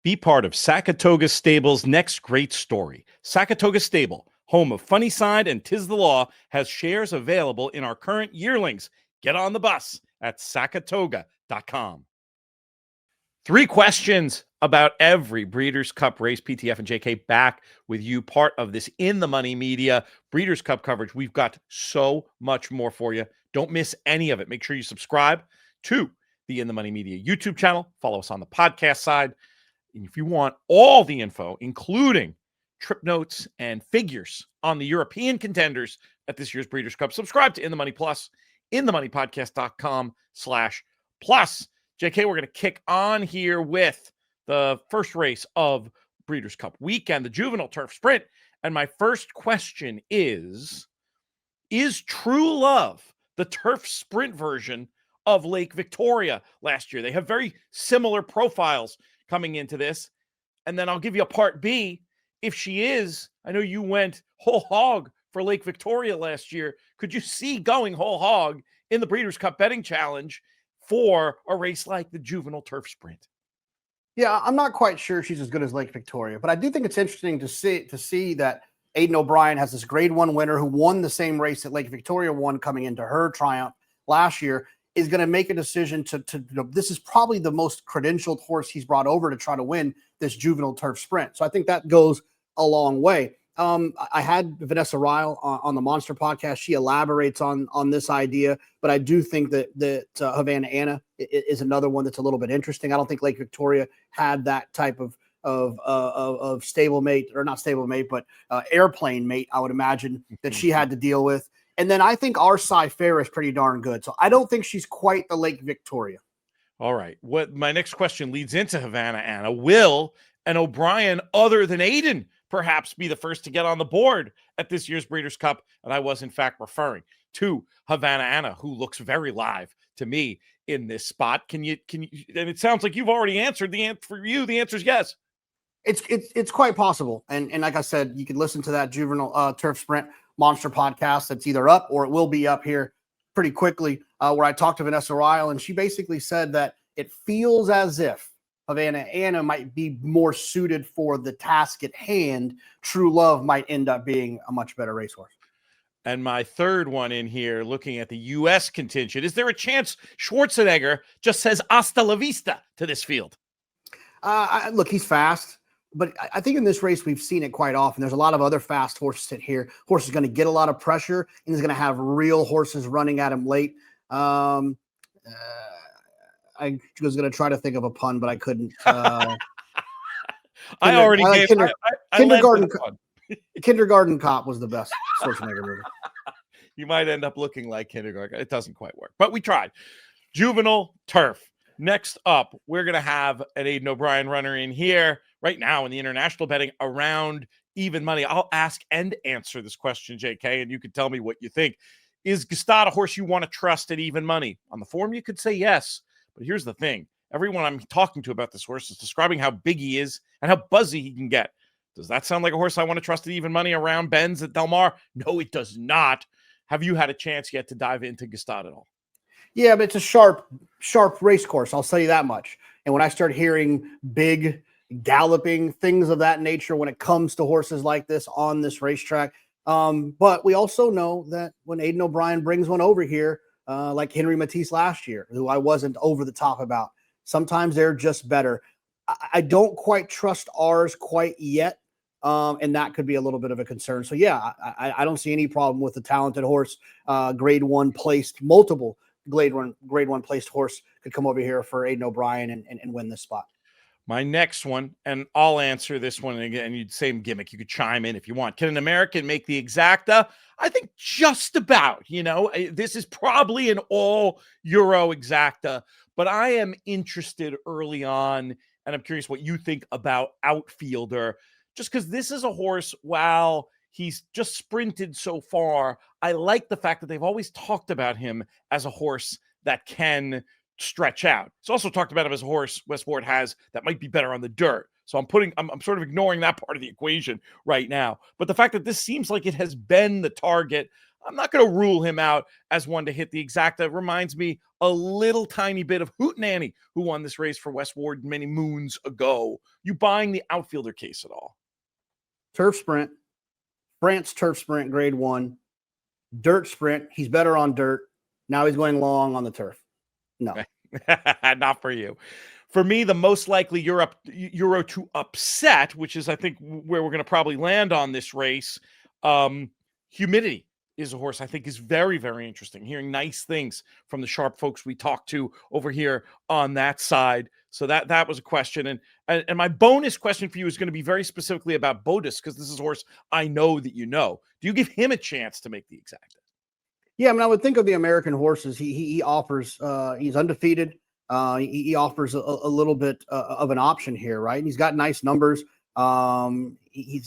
Be part of Sakatoga Stable's next great story. Sakatoga Stable, home of Funny Side and Tis the Law, has shares available in our current yearlings. Get on the bus at sakatoga.com. 3 questions about every Breeders' Cup race. PTF and JK back with you, part of this In the Money Media Breeders' Cup coverage. We've got so much more for you. Don't miss any of it. Make sure you subscribe to the In the Money Media YouTube channel. Follow us on the podcast side. And if you want all the info, including trip notes and figures on the European contenders at this year's Breeders' Cup, subscribe to In the Money Plus, inthemoneypodcast.com/plus. JK, we're going to kick on here with the first race of Breeders' Cup weekend, the Juvenile Turf Sprint. And my first question is True Love the turf sprint version of Lake Victoria last year? They have very similar profiles coming into this. And then I'll give you a part B. If she is, I know you went whole hog for Lake Victoria last year. Could you see going whole hog in the Breeders' Cup Betting Challenge for a race like the Juvenile Turf Sprint? Yeah, I'm not quite sure she's as good as Lake Victoria, but I do think it's interesting to see that Aidan O'Brien has this grade 1 winner who won the same race that Lake Victoria won coming into her triumph last year, is going to make a decision to this is probably the most credentialed horse he's brought over to try to win this Juvenile Turf Sprint. So I think that goes a long way. I had Vanessa Ryle on the Monster podcast. She elaborates on this idea, but I do think that Havana Anna is another one that's a little bit interesting. I don't think Lake Victoria had that type of stablemate, or not stablemate, but airplane mate, I would imagine, that she had to deal with. And then I think our Cy Fair is pretty darn good. So I don't think she's quite the Lake Victoria. All right. What my next question leads into Havana Anna. Will an O'Brien other than Aidan perhaps be the first to get on the board at this year's Breeders' Cup? And I was in fact referring to Havana Anna, who looks very live to me in this spot. Can you, and it sounds like you've already answered for you. The answer is yes. It's quite possible. And like I said, you can listen to that Juvenile Turf Sprint Monster podcast that's either up or it will be up here pretty quickly, where I talked to Vanessa Ryle, and she basically said that it feels as if Havana Anna might be more suited for the task at hand. True Love might end up being a much better racehorse. And my third one in here, looking at the U.S. contingent, is there a chance Schwarzenegger just says hasta la vista to this field? Look, he's fast. But I think in this race, we've seen it quite often. There's a lot of other fast horses in here. Horse is going to get a lot of pressure, and he's going to have real horses running at him late. I was going to try to think of a pun, but I couldn't. Kindergarten Cop was the best Schwarzenegger movie. You might end up looking like Kindergarten. It doesn't quite work, but we tried. Juvenile Turf. Next up, we're going to have an Aidan O'Brien runner in here right now in the international betting around even money. I'll ask and answer this question, JK, and you can tell me what you think. Is Gstaad a horse you want to trust at even money? On the form, you could say yes, but here's the thing. Everyone I'm talking to about this horse is describing how big he is and how buzzy he can get. Does that sound like a horse I want to trust at even money around Benz at Del Mar? No, it does not. Have you had a chance yet to dive into Gstaad at all? Yeah, but it's a sharp race course. I'll tell you that much. And when I start hearing big galloping things of that nature when it comes to horses like this on this racetrack, but we also know that when Aidan O'Brien brings one over here, like Henry Matisse last year, who I wasn't over the top about, sometimes they're just better. I don't quite trust ours quite yet, and that could be a little bit of a concern. So yeah, I don't see any problem with a talented horse, grade 1 placed, multiple grade one placed horse could come over here for Aidan O'Brien and win this spot. My next one, and I'll answer this one again. You'd same gimmick. You could chime in if you want. Can an American make the exacta? I think just about. This is probably an all Euro exacta, but I am interested early on, and I'm curious what you think about Outfielder, just because this is a horse, while he's just sprinted so far, I like the fact that they've always talked about him as a horse that can stretch out. It's also talked about him as a horse Westport has that might be better on the dirt. So I'm sort of ignoring that part of the equation right now. But the fact that this seems like it has been the target, I'm not going to rule him out as one to hit the exact. That reminds me a little tiny bit of Hootenanny, who won this race for West Ward many moons ago. You buying the outfielder case at all? Turf sprint, France turf sprint, grade 1, dirt sprint. He's better on dirt. Now he's going long on the turf. No. Not for you. For me, the most likely Euro to upset, which is I think where we're going to probably land on this race, Humidity is a horse I think is very, very interesting. Hearing nice things from the sharp folks we talked to over here on that side. So that was a question. And my bonus question for you is going to be very specifically about Bodus, because this is a horse I know that you know. Do you give him a chance to make the exacta? Yeah, I mean, I would think of the American horses. He offers. He's undefeated. He offers a little bit of an option here, right? And he's got nice numbers. He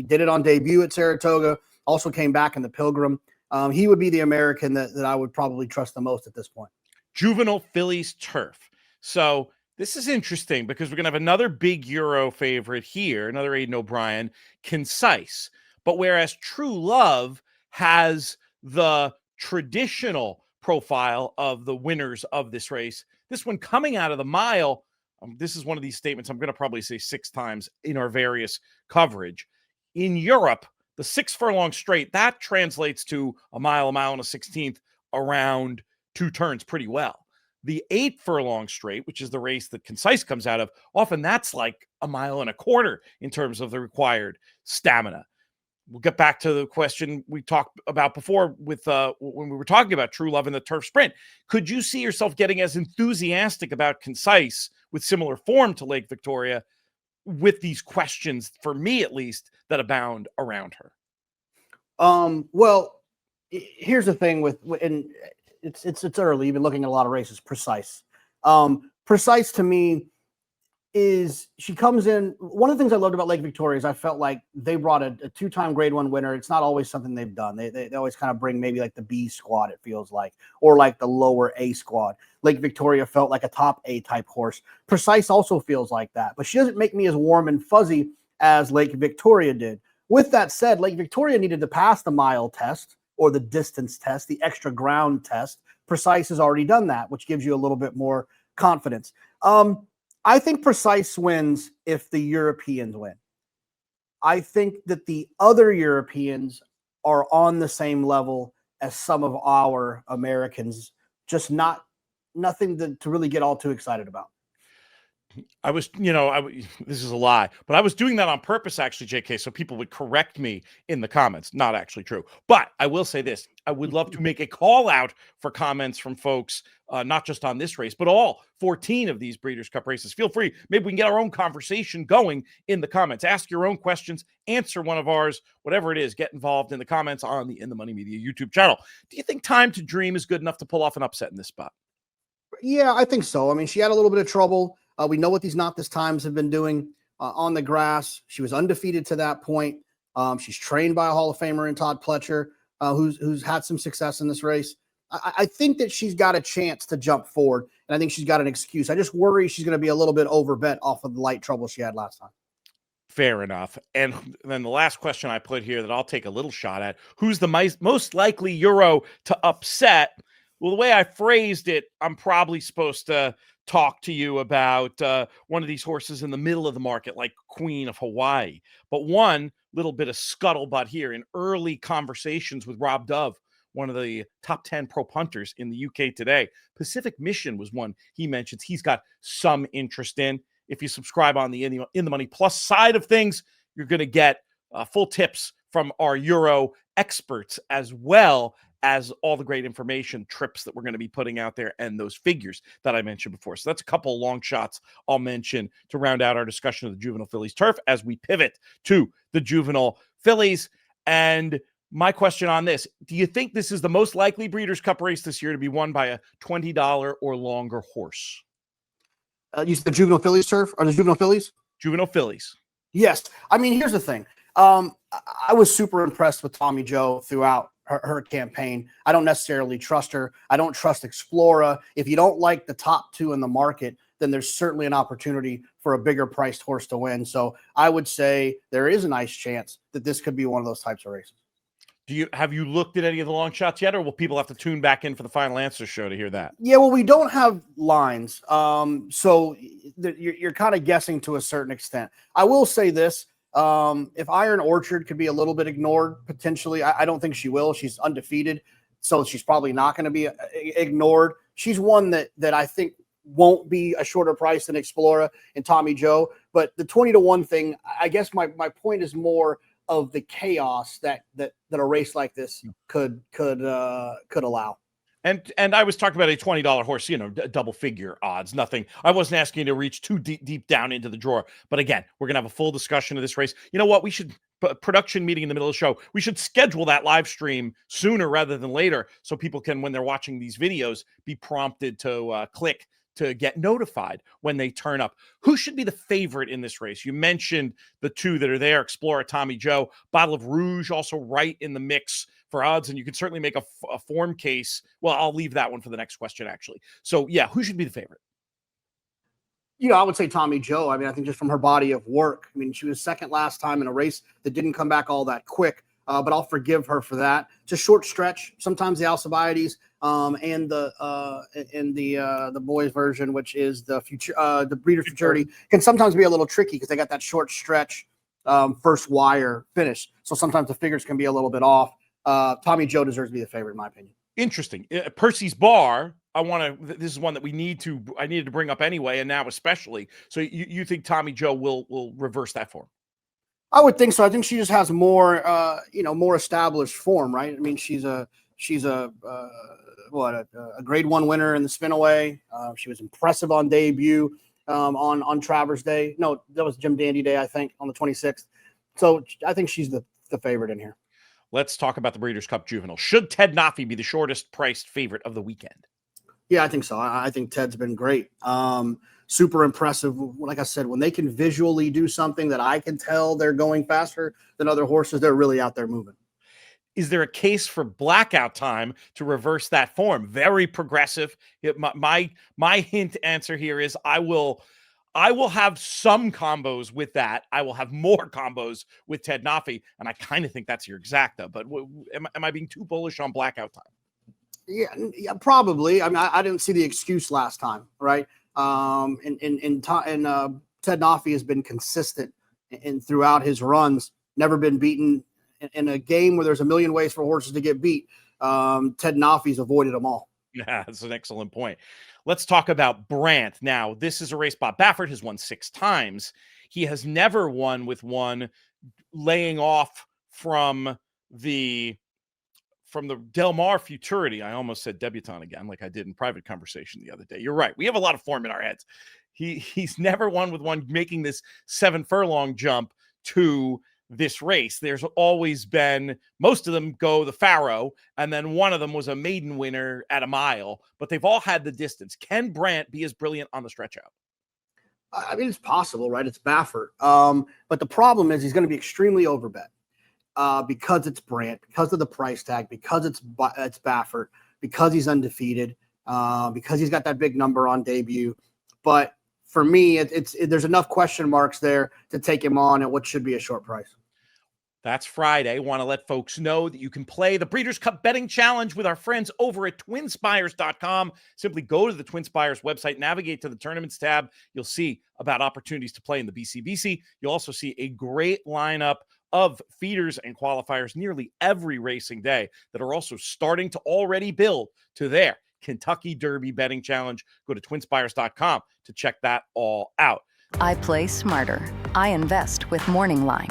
did it on debut at Saratoga. Also came back in the Pilgrim. He would be the American that I would probably trust the most at this point. Juvenile fillies turf. So this is interesting because we're going to have another big Euro favorite here, another Aidan O'Brien, Concise. But whereas True Love has the traditional profile of the winners of this race, this one coming out of the mile, this is one of these statements I'm going to probably say 6 times in our various coverage. In Europe, the 6 furlong straight, that translates to a mile and a 16th around 2 turns pretty well. The 8 furlong straight, which is the race that Concise comes out of, often that's like a mile and a quarter in terms of the required stamina. We'll get back to the question we talked about before with when we were talking about True Love and the turf sprint. Could you see yourself getting as enthusiastic about Concise with similar form to Lake Victoria with these questions, for me at least, that abound around her? Well, here's the thing and it's early. You've been looking at a lot of races. Precise. Precise to me is she comes in. One of the things I loved about Lake Victoria is I felt like they brought a 2-time grade 1 winner. It's not always something they've done. They always kind of bring maybe like the B squad, it feels like, or like the lower A squad. Lake Victoria felt like a top A type horse. Precise also feels like that, but she doesn't make me as warm and fuzzy as Lake Victoria did. With that said, Lake Victoria needed to pass the mile test or the distance test, the extra ground test. Precise has already done that, which gives you a little bit more confidence. I think Precise wins if the Europeans win. I think that the other Europeans are on the same level as some of our Americans, just nothing to really get all too excited about. I was, this is a lie, but I was doing that on purpose, actually, JK, so people would correct me in the comments. Not actually true. But I will say this. I would love to make a call out for comments from folks, not just on this race, but all 14 of these Breeders' Cup races. Feel free. Maybe we can get our own conversation going in the comments. Ask your own questions, answer one of ours, whatever it is. Get involved in the comments on the In the Money Media YouTube channel. Do you think Time to Dream is good enough to pull off an upset in this spot? Yeah, I think so. I mean, she had a little bit of trouble. We know what these Not This Times have been doing on the grass. She was undefeated to that point. She's trained by a Hall of Famer in Todd Pletcher, who's had some success in this race. I think that she's got a chance to jump forward, and I think she's got an excuse. I just worry she's going to be a little bit overbet off of the light trouble she had last time. Fair enough. And then the last question I put here that I'll take a little shot at, who's the most likely Euro to upset? Well, the way I phrased it, I'm probably supposed to talk to you about one of these horses in the middle of the market, like Queen of Hawaii. But one little bit of scuttlebutt here in early conversations with Rob Dove, one of the top 10 pro punters in the UK today. Pacific Mission was one he mentions he's got some interest in. If you subscribe on the In the Money Plus side of things, you're going to get full tips from our Euro experts, as well as all the great information, trips that we're going to be putting out there, and those figures that I mentioned before. So that's a couple of long shots I'll mention to round out our discussion of the Juvenile Fillies turf as we pivot to the Juvenile Fillies. And my question on this, do you think this is the most likely Breeders' Cup race this year to be won by a $20 or longer horse? You said the Juvenile Fillies turf or the Juvenile Fillies? Juvenile Fillies. Yes. I mean, here's the thing. I was super impressed with Tommy Joe throughout her campaign. I don't necessarily trust her. I don't trust Explora. If you don't like the top 2 in the market, then there's certainly an opportunity for a bigger priced horse to win. So I would say there is a nice chance that this could be one of those types of races. Have you looked at any of the long shots yet, or will people have to tune back in for the final answer show to hear that? Yeah, well, we don't have lines, so you're kind of guessing to a certain extent. I will say this: if Iron Orchard could be a little bit ignored, potentially, I don't think she will. She's undefeated, so she's probably not going to be ignored. She's one that I think won't be a shorter price than Explora and Tommy Joe. But the 20-1 thing, I guess my point is more of the chaos that a race like this could allow. And I was talking about a $20 horse, double figure odds, nothing. I wasn't asking you to reach too deep down into the drawer. But again, we're going to have a full discussion of this race. You know what? We should, production meeting in the middle of the show, we should schedule that live stream sooner rather than later so people can, when they're watching these videos, be prompted to click to get notified when they turn up. Who should be the favorite in this race? You mentioned the two that are there, Explorer, Tommy Joe, Bottle of Rouge, also right in the mix for odds, and you could certainly make a form case. Well, I'll leave that one for the next question, actually. So, yeah, who should be the favorite? I would say Tommy Joe. I mean, I think just from her body of work. I mean, she was second last time in a race that didn't come back all that quick, but I'll forgive her for that. It's a short stretch. Sometimes the Alcibiades and the boys version, which is the Breeders' Futurity, can sometimes be a little tricky because they got that short stretch first wire finish. So sometimes the figures can be a little bit off. Tommy Joe deserves to be the favorite, in my opinion. Interesting. Percy's Bar. This is one that I needed to bring up anyway, and now especially. So you think Tommy Joe will reverse that form? I would think so. I think she just has more, more established form, right? I mean, she's a grade 1 winner in the Spinaway. She was impressive on debut on Travers Day. No, that was Jim Dandy Day, I think, on the 26th. So I think she's the favorite in here. Let's talk about the Breeders' Cup Juvenile. Should Ted Nafi be the shortest priced favorite of the weekend? Yeah, I think so. I think Ted's been great. Super impressive. Like I said, when they can visually do something that I can tell they're going faster than other horses, they're really out there moving. Is there a case for blackout time to reverse that form? Very progressive. My hint answer here is I will have some combos with that. I will have more combos with Ted Nafi, and I kind of think that's your exacta. But am I being too bullish on blackout time? Yeah, probably. I mean, I didn't see the excuse last time, right? And Ted Nafi has been consistent and throughout his runs, never been beaten in a game where there's a million ways for horses to get beat. Ted Nafi's avoided them all. Yeah, that's an excellent point. Let's talk about Brant. Now, this is a race Bob Baffert has won 6 times. He has never won with one laying off from the Del Mar Futurity. I almost said debutante again, like I did in private conversation the other day. You're right. We have a lot of form in our heads. He's never won with one making this 7 furlong jump to this race. There's always been, most of them go the Faro, and then one of them was a maiden winner at a mile, but they've all had the distance. Can Brant be as brilliant on the stretch out? I mean, it's possible, right? It's Baffert. But the problem is he's going to be extremely overbet because it's Brant, because of the price tag, because it's Baffert, because he's undefeated, because he's got that big number on debut. But for me, there's enough question marks there to take him on at what should be a short price. That's Friday. Want to let folks know that you can play the Breeders' Cup Betting Challenge with our friends over at twinspires.com. Simply go to the Twinspires website, navigate to the Tournaments tab. You'll see about opportunities to play in the BCBC. You'll also see a great lineup of feeders and qualifiers nearly every racing day that are also starting to already build to their Kentucky Derby Betting Challenge. Go to twinspires.com to check that all out. I play smarter. I invest with Morning Line.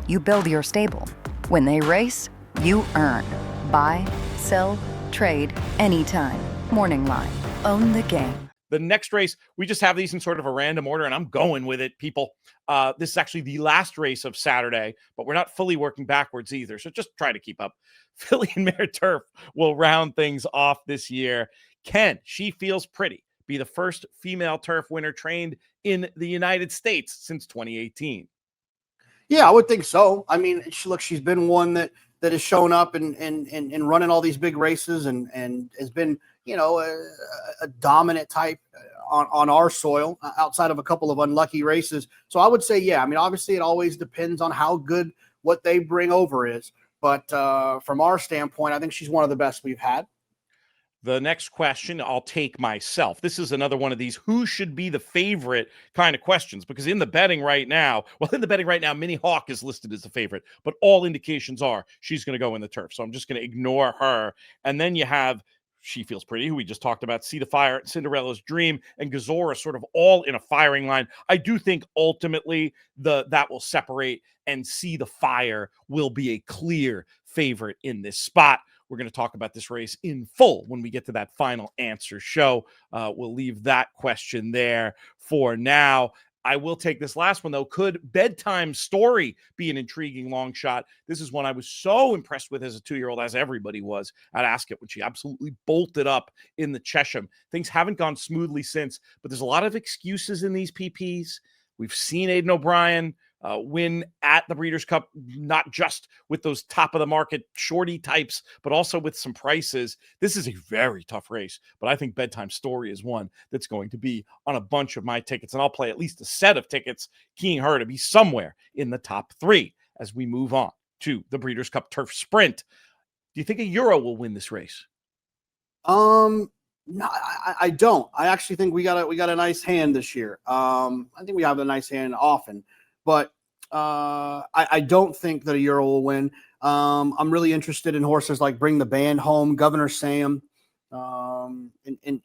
You build your stable. When they race, you earn. Buy, sell, trade, anytime. Morning Line. Own the game. The next race, we just have these in sort of a random order, and I'm going with it, people. This is actually the last race of Saturday, but we're not fully working backwards either, so just try to keep up. Filly and Mare Turf will round things off this year. Can She Feels Pretty be the first female turf winner trained in the United States since 2018? Yeah, I would think so. I mean, she's been one that has shown up and running all these big races and has been, a dominant type on our soil outside of a couple of unlucky races. So I would say, yeah, I mean, obviously it always depends on how good what they bring over is. But from our standpoint, I think she's one of the best we've had. The next question I'll take myself. This is another one of these who should be the favorite kind of questions, because in the betting right now, Minnie Hawk is listed as the favorite, but all indications are she's going to go in the turf. So I'm just going to ignore her. And then you have She Feels Pretty, who we just talked about, Sea to Fire, Cinderella's Dream, and Gazora sort of all in a firing line. I do think ultimately that will separate, and Sea to Fire will be a clear favorite in this spot. We're going to talk about this race in full when we get to that final answer show. We'll leave that question there for now. I will take this last one, though. Could Bedtime Story be an intriguing long shot? This is one I was so impressed with as a 2-year-old, as everybody was at Ascot, when she absolutely bolted up in the Chesham. Things haven't gone smoothly since, but there's a lot of excuses in these PPs. We've seen Aidan O'Brien win at the Breeders' Cup, not just with those top-of-the-market shorty types, but also with some prices. This is a very tough race, but I think Bedtime Story is one that's going to be on a bunch of my tickets, and I'll play at least a set of tickets keying her to be somewhere in the top 3 as we move on to the Breeders' Cup Turf Sprint. Do you think a Euro will win this race? No, I don't. I actually think we got a nice hand this year. I think we have a nice hand often, but I don't think that a Euro will win. I'm really interested in horses like Bring the Band Home, Governor Sam, and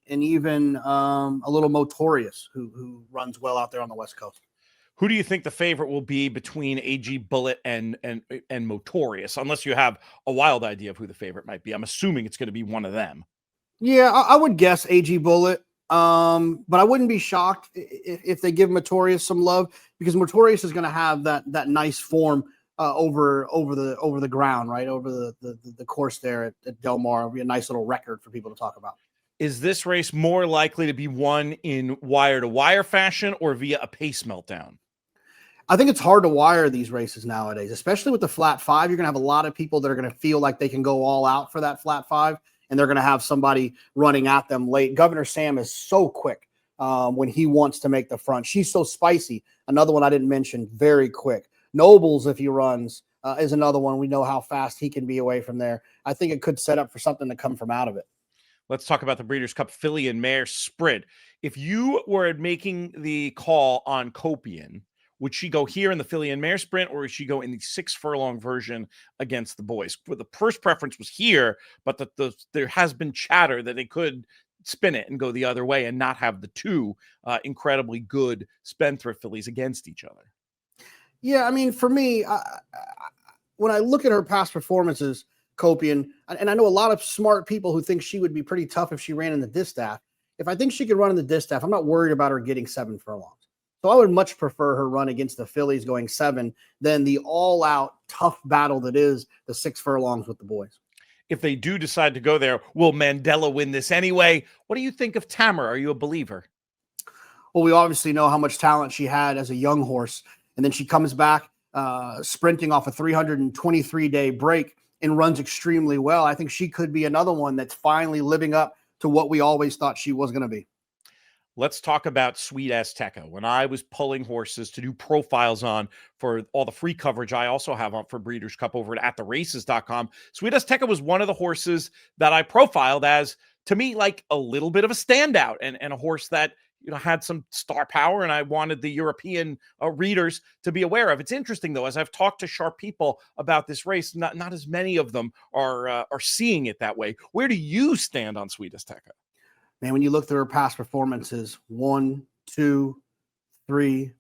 even a little Motorious, who runs well out there on the West Coast. Who do you think the favorite will be between AG Bullet and Motorious, unless you have a wild idea of who the favorite might be? I'm assuming it's going to be one of them. Yeah, I would guess AG Bullet. But I wouldn't be shocked if they give Motorious some love, because Motorious is going to have that nice form over the ground, right, over the course there at Del Mar. It'll be a nice little record for people to talk about. Is this race more likely to be won in wire-to-wire fashion or via a pace meltdown? I think it's hard to wire these races nowadays, especially with the flat 5. You're going to have a lot of people that are going to feel like they can go all out for that flat 5. And they're going to have somebody running at them late. Governor Sam is so quick when he wants to make the front. She's so spicy. Another one I didn't mention, very quick. Nobles, if he runs, is another one. We know how fast he can be away from there. I think it could set up for something to come from out of it. Let's talk about the Breeders' Cup Filly and Mare Sprint. If you were making the call on Copian, would she go here in the Filly and Mare Sprint, or would she go in the 6-furlong version against the boys? Well, the first preference was here, but there has been chatter that they could spin it and go the other way and not have the two incredibly good Spendthrift fillies against each other. Yeah, I mean, for me, when I look at her past performances, Copian, and I know a lot of smart people who think she would be pretty tough if she ran in the distaff. If I think she could run in the distaff, I'm not worried about her getting 7 furlongs. So I would much prefer her run against the fillies going 7 than the all-out tough battle that is the 6 furlongs with the boys. If they do decide to go there, will Mandela win this anyway? What do you think of Tamara? Are you a believer? Well, we obviously know how much talent she had as a young horse, and then she comes back sprinting off a 323-day break and runs extremely well. I think she could be another one that's finally living up to what we always thought she was going to be. Let's talk about Sweet Azteca. When I was pulling horses to do profiles on for all the free coverage I also have on for Breeders' Cup over at theraces.com, Sweet Azteca was one of the horses that I profiled as, to me, like a little bit of a standout and a horse that, you know, had some star power, and I wanted the European readers to be aware of. It's interesting, though, as I've talked to sharp people about this race, not as many of them are seeing it that way. Where do you stand on Sweet Azteca? Man, when you look through her past performances, 1, 2, 3,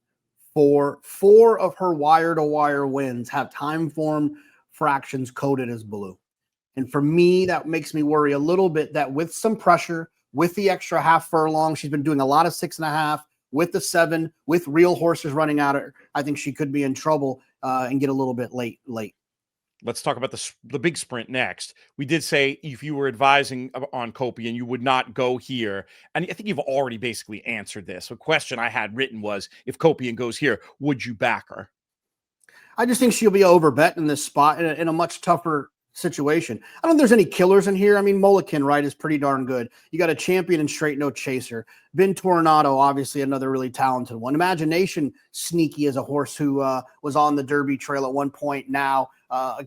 4, 4 of her wire-to-wire wins have time form fractions coded as blue. And for me, that makes me worry a little bit that with some pressure, with the extra half furlong, she's been doing a lot of 6.5, with the 7, with real horses running at her, I think she could be in trouble and get a little bit late. Let's talk about the big sprint next. We did say if you were advising on Copian, you would not go here. And I think you've already basically answered this. A question I had written was, if Copian goes here, would you back her? I just think she'll be overbet in this spot in a much tougher situation. I don't think there's any killers in here. I mean, Mulligan, right, is pretty darn good. You got a champion in Straight No Chaser. Ben Tornado, obviously another really talented one. Imagination Sneaky is a horse who was on the Derby Trail at one point, now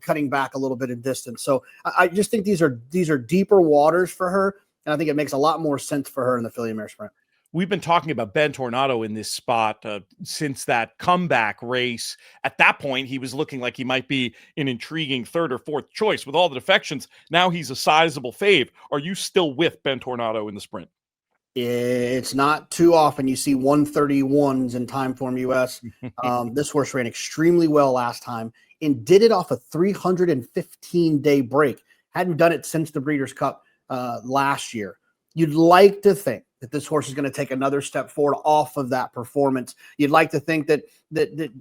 cutting back a little bit in distance. So I just think these are deeper waters for her, and I think it makes a lot more sense for her in the filly mare sprint. We've been talking about Ben Tornado in this spot since that comeback race. At that point, he was looking like he might be an intriguing third or fourth choice. With all the defections, now he's a sizable fave. Are you still with Ben Tornado in the sprint? It's not too often you see 131s in Timeform US. This horse ran extremely well last time and did it off a 315-day break. Hadn't done it since the Breeders' Cup last year. You'd like to think that this horse is going to take another step forward off of that performance. You'd like to think that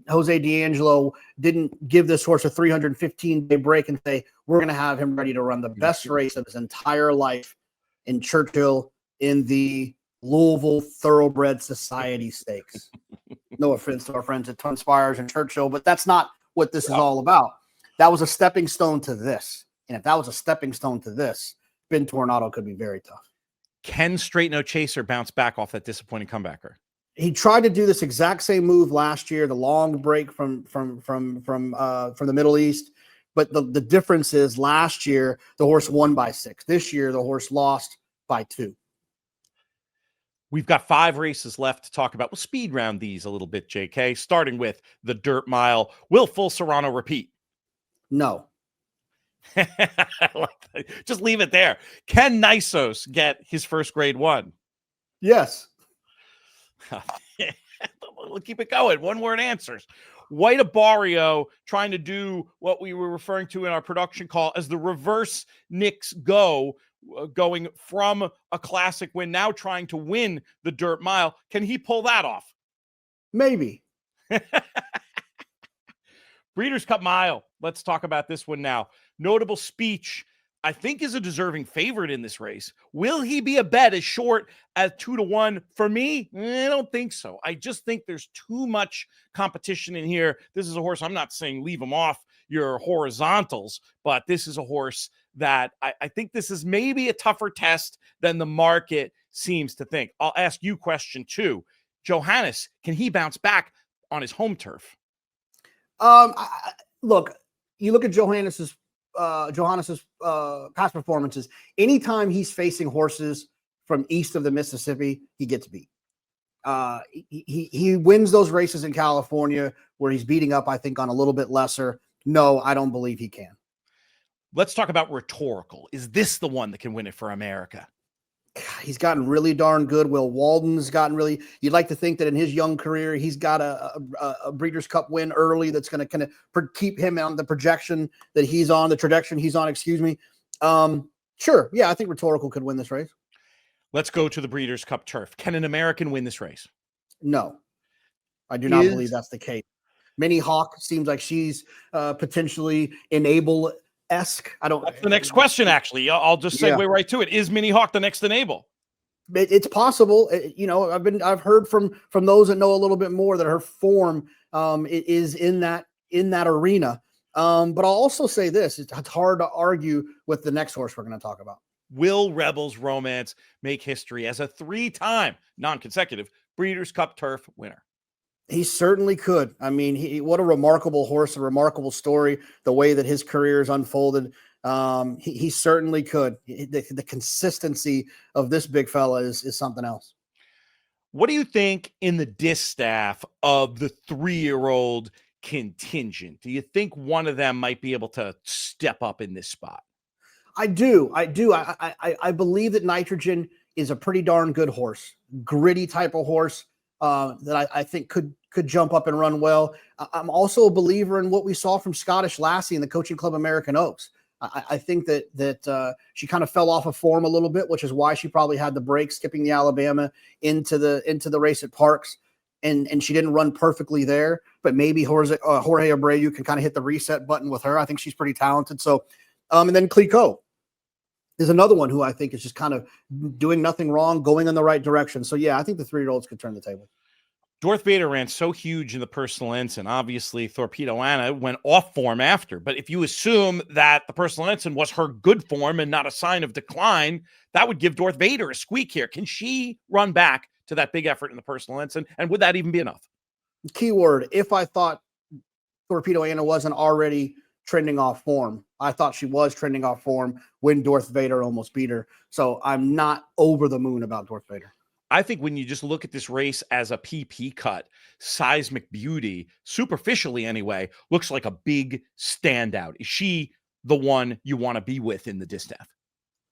Jose D'Angelo didn't give this horse a 315-day break and say, we're going to have him ready to run the best race of his entire life in Churchill in the Louisville Thoroughbred Society Stakes. No offense to our friends at Ton Spires and Churchill, but that's not what this is all about. That was a stepping stone to this. And if that was a stepping stone to this, Ben Tornado could be very tough. Can Straight No Chaser bounce back off that disappointing comebacker? He tried to do this exact same move last year, the long break from the Middle East. But the difference is last year, the horse won by 6. This year, the horse lost by 2. We've got 5 races left to talk about. We'll speed round these a little bit, JK, starting with the Dirt Mile. Will Full Serrano repeat? No. Just leave it there. Can Nisos get his first grade 1? Yes. We'll keep it going. One word answers. White Abario trying to do what we were referring to in our production call as the reverse Knicks go, going from a classic win, now trying to win the Dirt Mile. Can he pull that off? Maybe. Breeders' Cup Mile. Let's talk about this one now. Notable Speech, I think, is a deserving favorite in this race. Will he be a bet as short as 2-1? For me, I don't think so. I just think there's too much competition in here. This is a horse, I'm not saying leave him off your horizontals, but this is a horse that I think this is maybe a tougher test than the market seems to think. I'll ask you question 2. Johannes, can he bounce back on his home turf? Look, you look at Johannes's past performances. Anytime he's facing horses from east of the Mississippi, he gets beat. He wins those races in California where he's beating up, I think, on a little bit lesser. No, I don't believe he can. Let's talk about rhetorical. Is this the one that can win it for America? He's gotten really darn good. Will Walden's gotten really, you'd like to think that in his young career, he's got a Breeders' Cup win early that's going to kind of keep him on the projection that he's on, the trajectory he's on, excuse me. Sure. Yeah, I think rhetorical could win this race. Let's go to the Breeders' Cup turf. Can an American win this race? No, I do not believe that's the case. Minnie Hawk seems like she's potentially Enable-esque. That's the next question, actually. I'll just segue right to it. Is Minnie Hawk the next Enable? It's possible. You know, I've heard from those that know a little bit more that her form is in that arena. But I'll also say this: it's hard to argue with the next horse we're going to talk about. Will Rebels Romance make history as a 3-time non-consecutive Breeders' Cup turf winner? He certainly could. I mean, what a remarkable horse, a remarkable story, the way that his career is unfolded. He certainly could. The consistency of this big fella is something else. What do you think in the distaff of the 3-year-old contingent? Do you think one of them might be able to step up in this spot? I do. I believe that Nitrogen is a pretty darn good horse, gritty type of horse that I think could jump up and run well. I'm also a believer in what we saw from Scottish Lassie in the Coaching Club American Oaks. I think that she kind of fell off of form a little bit, which is why she probably had the break skipping the Alabama into the race at Parks, and she didn't run perfectly there. But maybe Jorge Abreu can kind of hit the reset button with her. I think she's pretty talented. So, and then Cliquot is another one who I think is just kind of doing nothing wrong, going in the right direction. So yeah, I think the 3-year-olds could turn the table. Darth Vader ran so huge in the personal ensign. Obviously, Torpedo Anna went off form after. But if you assume that the personal ensign was her good form and not a sign of decline, that would give Darth Vader a squeak here. Can she run back to that big effort in the personal ensign? And would that even be enough? Keyword, if I thought Torpedo Anna wasn't already trending off form, I thought she was trending off form when Darth Vader almost beat her. So I'm not over the moon about Darth Vader. I think when you just look at this race as a PP cut, Seismic Beauty, superficially anyway, looks like a big standout. Is she the one you want to be with in the distaff?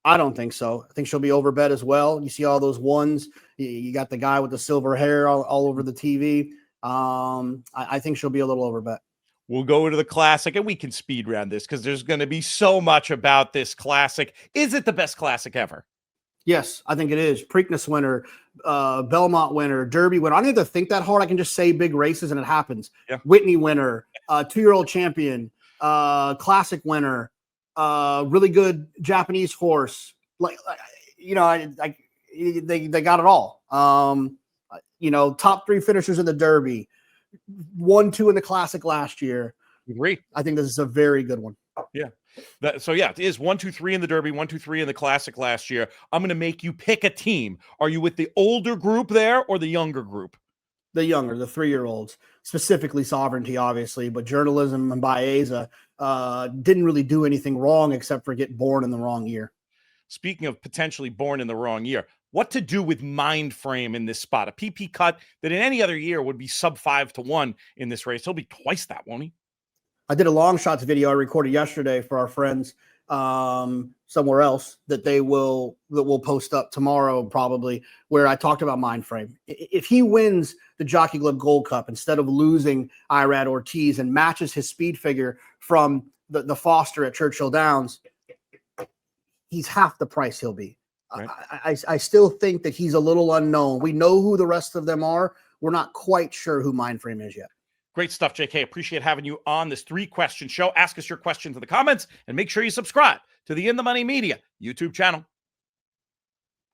I don't think so. I think she'll be overbet as well. You see all those ones. You got the guy with the silver hair all over the TV. I think she'll be a little overbet. We'll go to the classic, and we can speed round this because there's going to be so much about this classic. Is it the best classic ever? Yes, I think it is. Preakness winner, Belmont winner, Derby winner. I don't have to think that hard. I can just say big races and it happens. Yeah. Whitney winner, 2-year-old champion, classic winner, really good Japanese horse. They got it all. Top 3 finishers in the Derby, 1-2 in the classic last year. Great. I think this is a very good one. Yeah. It is 1, 2, 3 in the Derby, 1, 2, 3 in the classic last year. I'm going to make you pick a team. Are you with the older group there or the younger group? The younger, the 3-year-olds, specifically Sovereignty, obviously, but Journalism and Baeza didn't really do anything wrong except for get born in the wrong year. Speaking of potentially born in the wrong year, what to do with Mind Frame in this spot? A PP cut that in any other year would be sub 5-1 in this race. He'll be twice that, won't he? I did a long shots video I recorded yesterday for our friends somewhere else that we'll post up tomorrow probably, where I talked about Mind Frame. If he wins the Jockey Club Gold Cup instead of losing Irad Ortiz and matches his speed figure from the Foster at Churchill Downs, he's half the price he'll be. Right. I still think that he's a little unknown. We know who the rest of them are. We're not quite sure who Mind Frame is yet. Great stuff, JK. Appreciate having you on this 3-question show. Ask us your questions in the comments and make sure you subscribe to the In the Money Media YouTube channel.